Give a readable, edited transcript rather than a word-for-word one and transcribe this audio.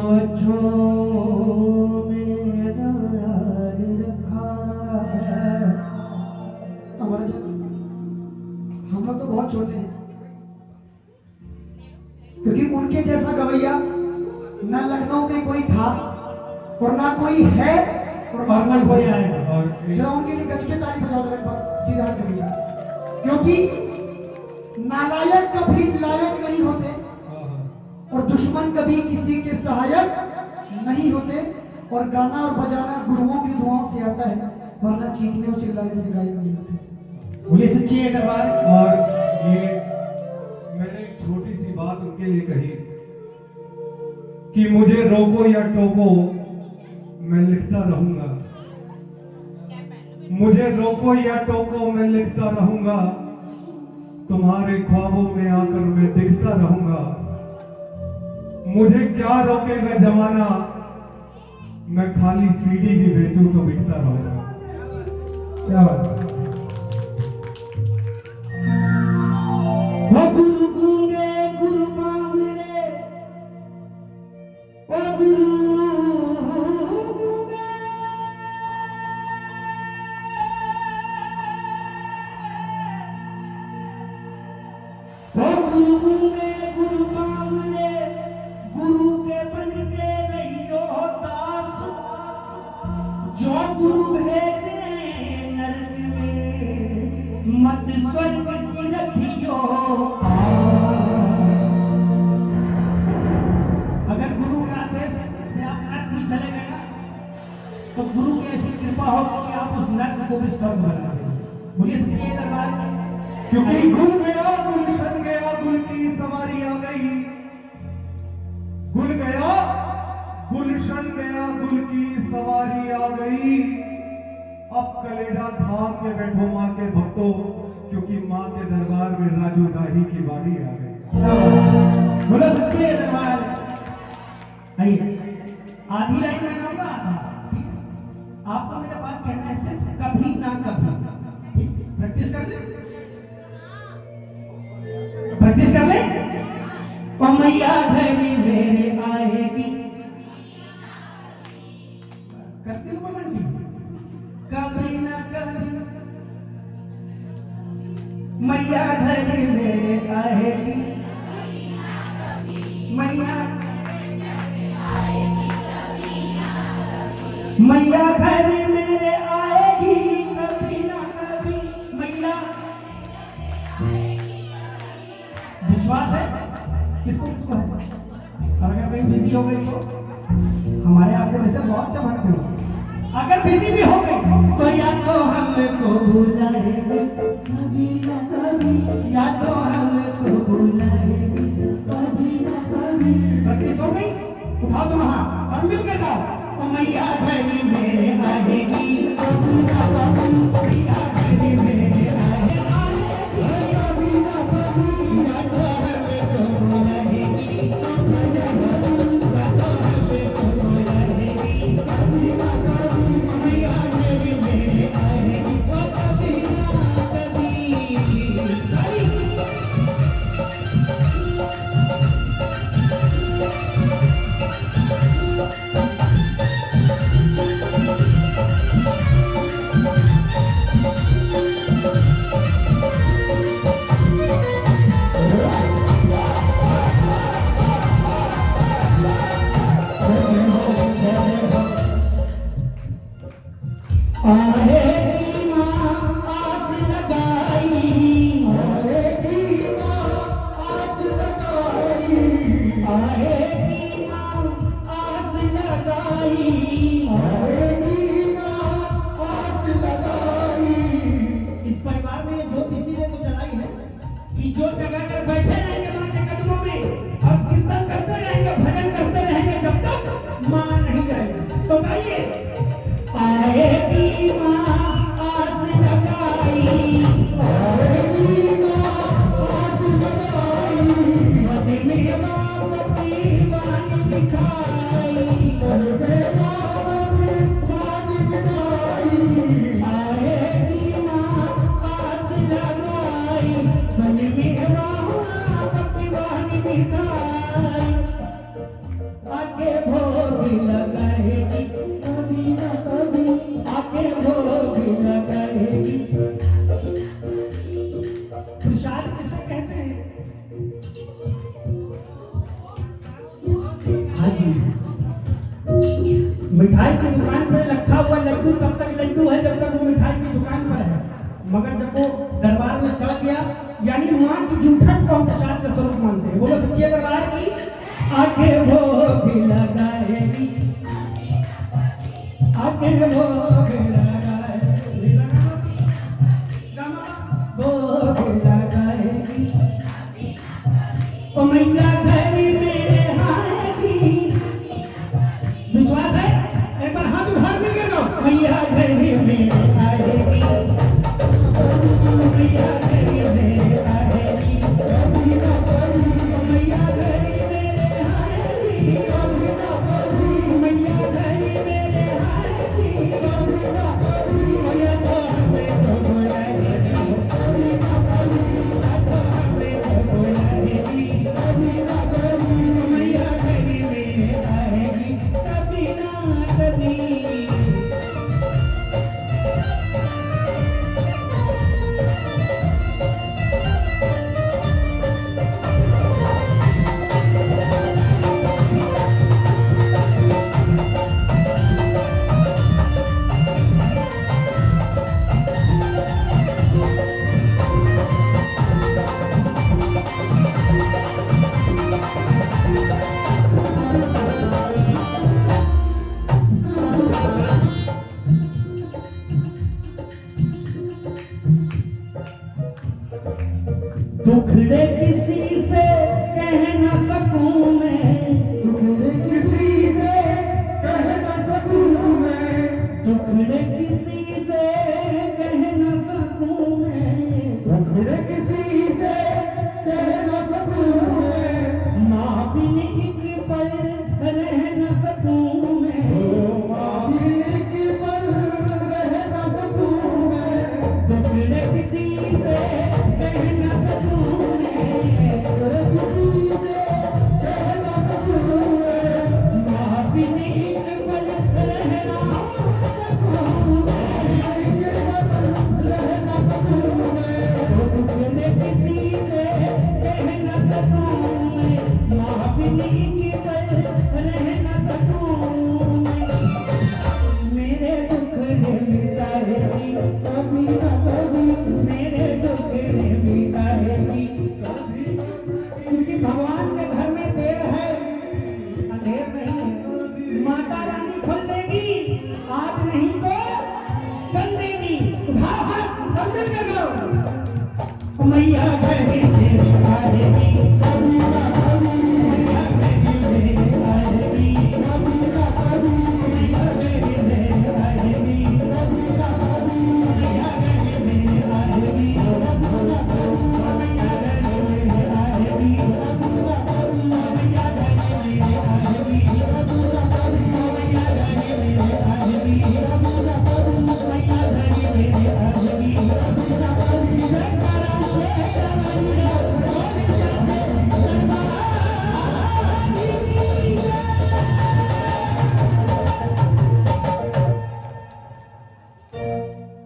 बच्चों मेरा यार रखा। हमारा हम लोग तो बहुत छोटे हैं, क्योंकि उनके जैसा गवैया ना लखनऊ में कोई था और ना कोई है और ना कोई आएगा। और जरा उनके लिए गज के ताली बजाओ एक बार, सीधा गवैया। क्योंकि नालायक कभी लायक नहीं होते और दुश्मन कभी किसी के सहायक नहीं होते, और गाना और बजाना गुरुओं की दुआओं से आता है, वरना चीखने और चिल्लाने से गायक नहीं होते। बोलिए सच्ची दरबार। और ये मैंने एक छोटी सी बात उनके लिए कही कि मुझे रोको या टोको मैं लिखता रहूंगा, मुझे रोको या टोको मैं लिखता रहूंगा, तुम्हारे ख्वाबों में आकर मैं दिखता रहूंगा। मुझे क्या रोकेगा जमाना, मैं खाली सीडी भी बेचूं तो बिकता रहूंगा। क्या बात है? वो गुरु गूंगे गुरु बावरे, वो गुरु गूंगे, वो गुरु गूंगे गुरु बावरे, गुरु के बन के रहियो दास, जो गुरु भेजे नरक में मत स्वर्ग की रखियो। अगर गुरु के आदेश से आप नर्क में चले गए ना, तो गुरु की ऐसी कृपा होगी कि आप उस नर्क को भी स्वर्ग बना देंगे। बोलिए सच्चे दरबार। क्योंकि गुल गया गुलशन गया, गुल की सवारी आ गई। गुल गया गुलशन गया, गुल की सवारी आ गई। अब कलेजा थाम के बैठो माँ के भक्तों, क्योंकि माँ के दरबार में राजू दाही की बारी आ गई। बोलो सच्चे दरबार। आइए, आधी लाइन में गाऊंगा, आपको मेरा बात कहना है सिर्फ कभी ना कभी। ठीक, प्रैक्टिस कर ले, प्रैक्टिस कर ले। ओ मैया घरी मेरे आएगी, करते हो मंडी, कभी ना कभी मैया घरी मेरे आएगी, मैया मैया घरी मेरे आएगी कभी ना कभी, मैया। विश्वास है किसको किसको है? और अगर कहीं बिजी हो गई तो हमारे आपके वैसे बहुत से भक्त हैं, अगर बिजी भी हो गई तो या तो हमको बुलाएगी कभी ना कभी, या तो हमको बुलाएगी कभी ना कभी। प्रैक्टिस हो गई, उठाओ तुम हाथ और मिलकर गाओ। ओ मैया घरी मेरे आएगी कभी ना कभी, मैया घरी मेरे आएगी कभी ना कभी, या तो हमको बुलाएगी कभी ना कभी, या तो हमको बुलाएगी कभी ना कभी, मैया घरी मेरे आएगी कभी ना कभी। मगर जब वो दरबार में चढ़ गया, यानी माँ की जूठन को हम प्रसाद का स्वरूप मानते हैं। बोलो सच्चे दरबार की आके भोग लगाएगी, आके भोग लगाएगी, भोग लगाएगी ओ मैया घरी मेरे आएगी। विश्वास है? एक बार हाथ उठा के करो, मैया घरी मेरे आएगी, मैया घरी मेरे आएगी, मैया घरी मेरे आएगी, मैया घरी मेरे आएगी, मैया तो हमें तो बुलाएगी, हमें तो बुलाएगी, मैया घरी मेरे आएगी कभी ना कभी। दुखड़े किसी से कह न सकूं मैं, दुखड़े किसी से कह न सकूं मैं, दुखड़े किसी से कह न सकूं मैं, दुखड़े किसी से कह न सकूं मैं, माँ बिन एक पल रह न सकूं मैं, माँ बिन एक पल रह न सकूं मैं, दुखड़े किसी से कह न सकूं मैं, दुखड़े किसी से कह न सकूं मैं, माँ बिन एक पल रह न सकूं मैं, रह न सकूं मैं, दुखड़े किसी से कह न सकूं मैं, माँ बिन एक पल रह न सकूं मैं, मेरे दुखड़े मिटाएगी कभी न कभी, मेरे दुखड़े मिटाएगी कभी, क्योंकि भगवान के घर में देर है, अंधेर नहीं है। माता रानी खोल देगी, आज नहीं तो कल देगी। उठाओ हाथ, सब मिल के गाओ, मैया घरे मेरे आएगी,